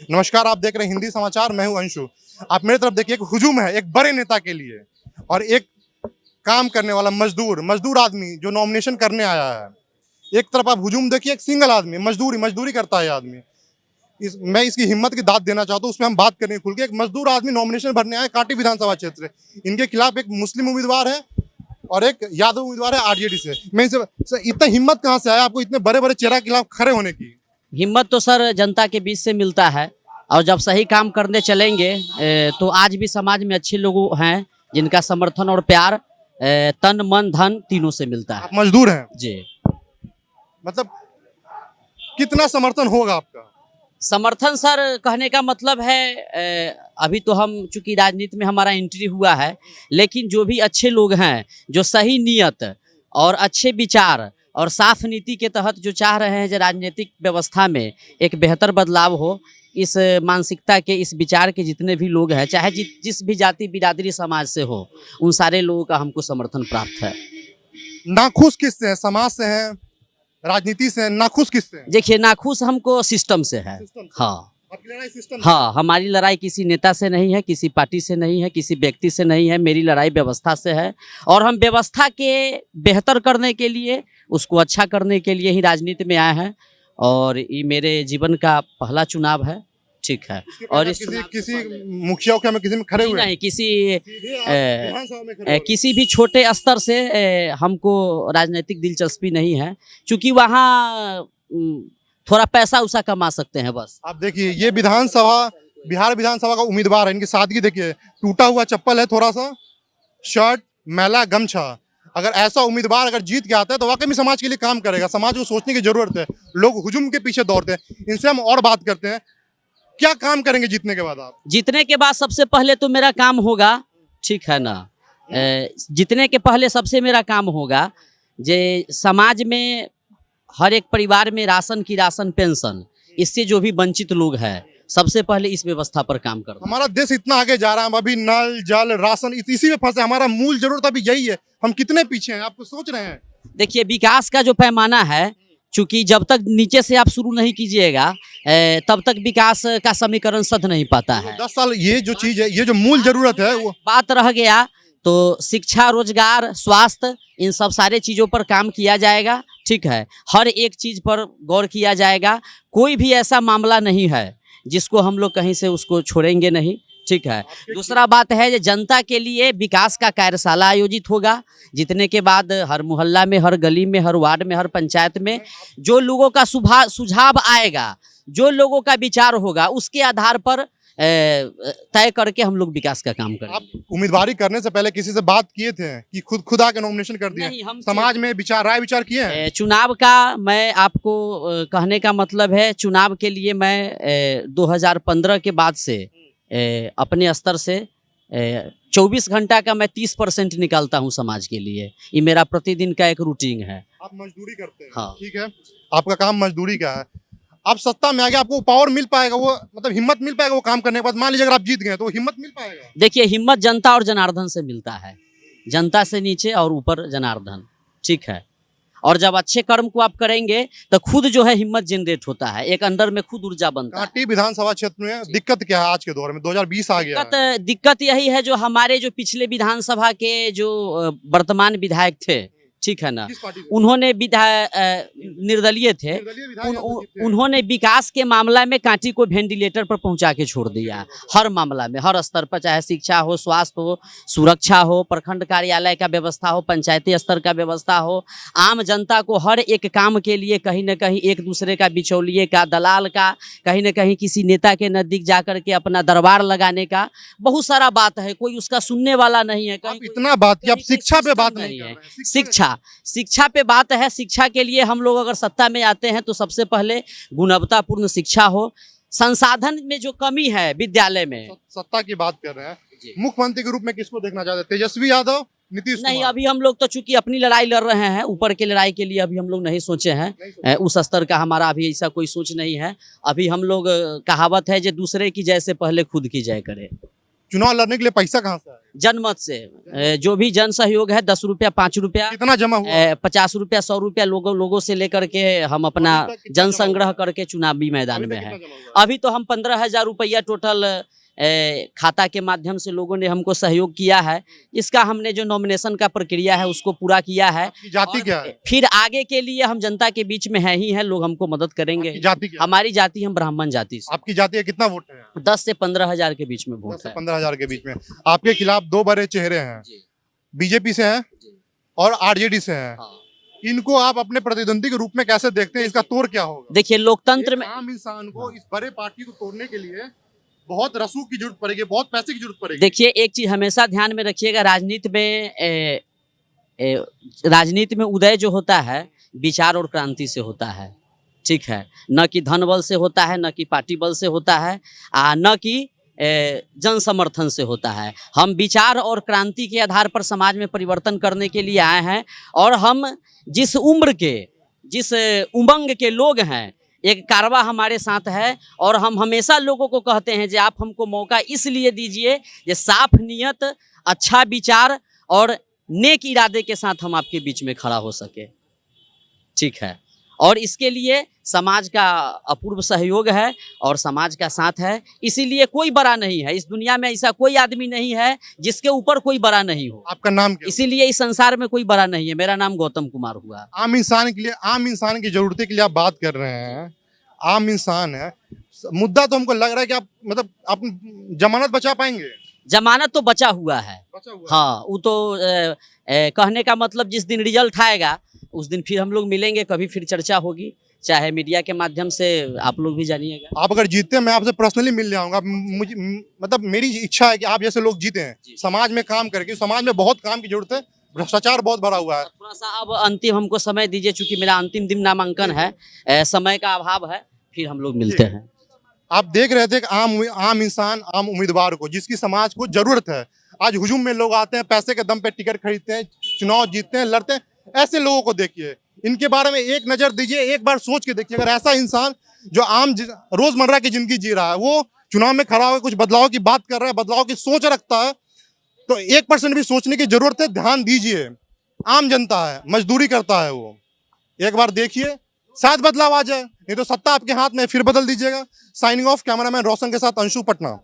नमस्कार, आप देख रहे हैं हिंदी समाचार। मैं हूं अंशु। आप मेरी तरफ देखिए, एक हुजूम है एक बड़े नेता के लिए और एक काम करने वाला मजदूर आदमी जो नॉमिनेशन करने आया है। एक तरफ आप हुजूम देखिए, एक सिंगल आदमी मजदूरी करता है आदमी। मैं इसकी हिम्मत की दाद देना चाहता हूँ। उसमें हम बात करेंगे खुल के। एक मजदूर आदमी नॉमिनेशन भरने आए कांटी विधानसभा क्षेत्र से। इनके खिलाफ एक मुस्लिम उम्मीदवार है और एक यादव उम्मीदवार है आरजेडी से। मैं इनसे सर, इतना हिम्मत कहाँ से आया आपको इतने बड़े बड़े चेहरा के खिलाफ खड़े होने की? हिम्मत तो सर जनता के बीच से मिलता है और जब सही काम करने चलेंगे तो आज भी समाज में अच्छे लोग हैं जिनका समर्थन और प्यार तन मन धन तीनों से मिलता है। आप मजदूर हैं जी। मतलब कितना समर्थन होगा आपका? समर्थन सर कहने का मतलब है अभी तो हम चूंकि राजनीति में हमारा एंट्री हुआ है, लेकिन जो भी अच्छे लोग हैं जो सही नीयत और अच्छे विचार और साफ नीति के तहत जो चाह रहे हैं जो राजनीतिक व्यवस्था में एक बेहतर बदलाव हो, इस मानसिकता के इस विचार के जितने भी लोग हैं, चाहे जिस भी जाति बिरादरी समाज से हो, उन सारे लोगों का हमको समर्थन प्राप्त है। नाखुश किससे हैं? समाज से हैं, राजनीति से हैं? नाखुश किससे हैं? देखिए, नाखुश हमको सिस्टम से है। हाँ, आपकी लड़ाई सिस्टम से? हाँ, हमारी लड़ाई किसी नेता से नहीं है, किसी पार्टी से नहीं है, किसी व्यक्ति से नहीं है। मेरी लड़ाई व्यवस्था से है और हम व्यवस्था के बेहतर करने के लिए, उसको अच्छा करने के लिए ही राजनीति में आए हैं और ये मेरे जीवन का पहला चुनाव है। ठीक है। और इस किसी मुखिया के में किसी में खड़े हुए नहीं, विधानसभा में खड़े हुए? किसी भी छोटे स्तर से हमको राजनीतिक दिलचस्पी नहीं है, क्योंकि वहाँ थोड़ा पैसा उसा कमा सकते हैं बस। आप देखिए, ये बिहार विधानसभा का उम्मीदवार है। इनकी सादगी देखिए, टूटा हुआ चप्पल है, थोड़ा सा शर्ट, मैला गमछा। अगर ऐसा उम्मीदवार अगर जीत के आता है तो वाकई में समाज के लिए काम करेगा। समाज को सोचने की जरूरत है। लोग हुजूम के पीछे दौड़ते हैं। इनसे हम और बात करते हैं, क्या काम करेंगे जीतने के बाद आप? जीतने के बाद सबसे पहले तो मेरा काम होगा, ठीक है ना, जीतने के पहले सबसे मेरा काम होगा जे समाज में हर एक परिवार में राशन पेंशन, इससे जो भी वंचित लोग हैं, सबसे पहले इस व्यवस्था पर काम करना। हमारा देश इतना आगे जा रहा है, हम अभी नल जल राशन इसी में फंसे। हमारा मूल जरूरत अभी यही है। हम कितने पीछे हैं आपको सोच रहे हैं? देखिए, विकास का जो पैमाना है, चूंकि जब तक नीचे से आप शुरू नहीं कीजिएगा तब तक विकास का समीकरण सध नहीं पाता है। 10 साल ये जो चीज है, ये जो मूल जरूरत है वो बात रह गया तो शिक्षा, रोजगार, स्वास्थ्य, इन सब सारे चीज़ों पर काम किया जाएगा। ठीक है, हर एक चीज़ पर गौर किया जाएगा। कोई भी ऐसा मामला नहीं है जिसको हम लोग कहीं से उसको छोड़ेंगे नहीं। ठीक है। दूसरा बात है कि जनता के लिए विकास का कार्यशाला आयोजित होगा, जितने के बाद हर मोहल्ला में, हर गली में, हर वार्ड में, हर पंचायत में जो लोगों का सुझाव आएगा, जो लोगों का विचार होगा, उसके आधार पर तय करके हम लोग विकास का काम करें। आप उम्मीदवारी करने से पहले किसी से बात किए थे कि खुद आके नॉमिनेशन कर दिए? हम समाज में राय विचार किए हैं? चुनाव का मैं आपको कहने का मतलब है, चुनाव के लिए मैं 2015 के बाद से अपने स्तर से 24 घंटा का मैं 30% निकालता हूं समाज के लिए। ये मेरा प्रतिदिन का एक रूटीन है। आप मजदूरी करते हैं? हाँ। ठीक है, आपका काम मजदूरी का है। आप सत्ता में आ गए, आपको पावर मिल पाएगा, वो मतलब हिम्मत मिल पाएगा वो काम करने के बाद? मान लीजिए अगर आप जीत गए तो हिम्मत मिल पाएगा? देखिए, हिम्मत जनता और जनार्दन से मिलता है। जनता से नीचे और ऊपर जनार्दन। ठीक है। और जब अच्छे कर्म को आप करेंगे तो खुद जो है हिम्मत जनरेट होता है, एक अंदर में खुद ऊर्जा बनता है। कांटी विधानसभा क्षेत्र में दिक्कत क्या है आज के दौर में? 2020 आ गया है। दिक्कत यही है, जो हमारे जो पिछले विधानसभा के जो वर्तमान विधायक थे, ठीक है ना, उन्होंने निर्दलीय थे, उन्होंने विकास के मामला में कांटी को वेंटिलेटर पर पहुंचा के छोड़ दिया। हर मामला में, हर स्तर पर, चाहे शिक्षा हो, स्वास्थ्य हो, सुरक्षा हो, प्रखंड कार्यालय का व्यवस्था हो, पंचायती स्तर का व्यवस्था हो, आम जनता को हर एक काम के लिए कहीं न कहीं एक दूसरे का बिचौलिए का, दलाल का, कहीं न कहीं किसी नेता के नजदीक जाकर के अपना दरबार लगाने का बहुत सारा बात है। कोई उसका सुनने वाला नहीं है। आप इतना बात की, आप शिक्षा पे बात नहीं है। शिक्षा पे बात है। शिक्षा के लिए हम लोग अगर सत्ता में आते हैं तो सबसे पहले गुणवत्तापूर्ण शिक्षा हो। संसाधन में जो कमी है विद्यालय में, सत्ता की बात कर रहे हैं, मुख्यमंत्री के रूप में किसको देखना चाहते हैं? तेजस्वी यादव, नीतीश नहीं, कुमार? अभी हम लोग तो चूंकि अपनी लड़ाई लड़ रहे हैं, ऊपर की लड़ाई के लिए अभी हम लोग नहीं सोचे हैं। उस स्तर का हमारा अभी ऐसा कोई सोच नहीं है। अभी हम लोग, कहावत है जो दूसरे की जय से पहले खुद की जय करे। चुनाव लड़ने के लिए पैसा कहाँ से आया? जनमत से जो भी जन सहयोग है 10 रुपया 5 रुपया कितना जमा हुआ? 50 रुपया 100 रुपया लोगों से लेकर के हम अपना अभी तक कितना जन जमा संग्रह हुआ? करके चुनावी मैदान अभी में तक है। कितना जमा हुआ? अभी तो हम 15,000 रुपया टोटल खाता के माध्यम से लोगों ने हमको सहयोग किया है। इसका हमने जो नॉमिनेशन का प्रक्रिया है उसको पूरा किया है। आपकी जाति और क्या है? फिर आगे के लिए हम जनता के बीच में है ही है, लोग हमको मदद करेंगे। आपकी जाति क्या है? हमारी जाति हम ब्राह्मण जाति से आपकी जाति का कितना वोट है? 10 से 15,000 के बीच में 10 वोट से है। 15,000 के बीच में। आपके खिलाफ दो बड़े चेहरे हैं, जी, बीजेपी से हैं जी। और आरजेडी से हैं। हाँ। इनको आप अपने प्रतिद्वंदी के रूप में कैसे देखते हैं? इसका तोड़ क्या होगा? देखिए लोकतंत्र एक में आम इंसान को इस बड़े पार्टी को तोड़ने के लिए बहुत रसूख की जरूरत पड़ेगी, बहुत पैसे की जरूरत पड़ेगी। देखिए एक चीज हमेशा ध्यान में रखिएगा, राजनीति में उदय जो होता है विचार और क्रांति से होता है, ठीक है, न कि धन बल से होता है, न कि पार्टी बल से होता है, न कि जन समर्थन से होता है। हम विचार और क्रांति के आधार पर समाज में परिवर्तन करने के लिए आए हैं और हम जिस उम्र के, जिस उमंग के लोग हैं, एक कारवा हमारे साथ है और हम हमेशा लोगों को कहते हैं कि आप हमको मौका इसलिए दीजिए कि साफ नियत, अच्छा विचार और नेक इरादे के साथ हम आपके बीच में खड़ा हो सके, ठीक है। और इसके लिए समाज का अपूर्व सहयोग है और समाज का साथ है, इसीलिए कोई बड़ा नहीं है। इस दुनिया में ऐसा कोई आदमी नहीं है जिसके ऊपर कोई बड़ा नहीं हो। आपका नाम क्या है? इसीलिए इस संसार में कोई बड़ा नहीं है। मेरा नाम गौतम कुमार हुआ। आम इंसान के लिए, आम इंसान की जरूरत के लिए आप बात कर रहे हैं। आम इंसान है, मुद्दा तो हमको लग रहा है कि आप मतलब आप जमानत बचा पाएंगे। जमानत तो बचा हुआ है। बचा हुआ है। हाँ, वो तो कहने का मतलब जिस दिन रिजल्ट आएगा उस दिन फिर हम लोग मिलेंगे, कभी फिर चर्चा होगी, चाहे मीडिया के माध्यम से आप लोग भी जानिएगा। आप अगर जीते हैं, मैं आपसे पर्सनली मिल जाऊंगा। मुझे मतलब मेरी इच्छा है कि आप जैसे लोग जीते हैं, समाज में काम करके। समाज में बहुत काम की जरूरत है, भ्रष्टाचार बहुत भरा हुआ है। थोड़ा सा अब अंतिम हमको समय दीजिए, चूंकि मेरा अंतिम दिन नामांकन है, समय का अभाव है, फिर हम लोग मिलते हैं। आप देख रहे थे कि आम इंसान, आम उम्मीदवार को, जिसकी समाज को जरूरत है। आज हुजूम में लोग आते हैं, पैसे के दम पे टिकट खरीदते हैं, चुनाव जीतते हैं, लड़ते हैं। ऐसे लोगों को देखिए, इनके बारे में एक नजर दीजिए, एक बार सोच के देखिए। अगर ऐसा इंसान जो रोजमर्रा की जिंदगी जी रहा है, वो चुनाव में खड़ा होकर कुछ बदलाव की बात कर रहा है, बदलाव की सोच रखता है, तो 1% भी सोचने की जरूरत है। ध्यान दीजिए, आम जनता है, मजदूरी करता है वो। एक बार देखिए, शायद बदलाव आ जाए, नहीं तो सत्ता आपके हाथ में, फिर बदल दीजिएगा। साइनिंग ऑफ, कैमरामैन रोशन के साथ अंशु, पटना।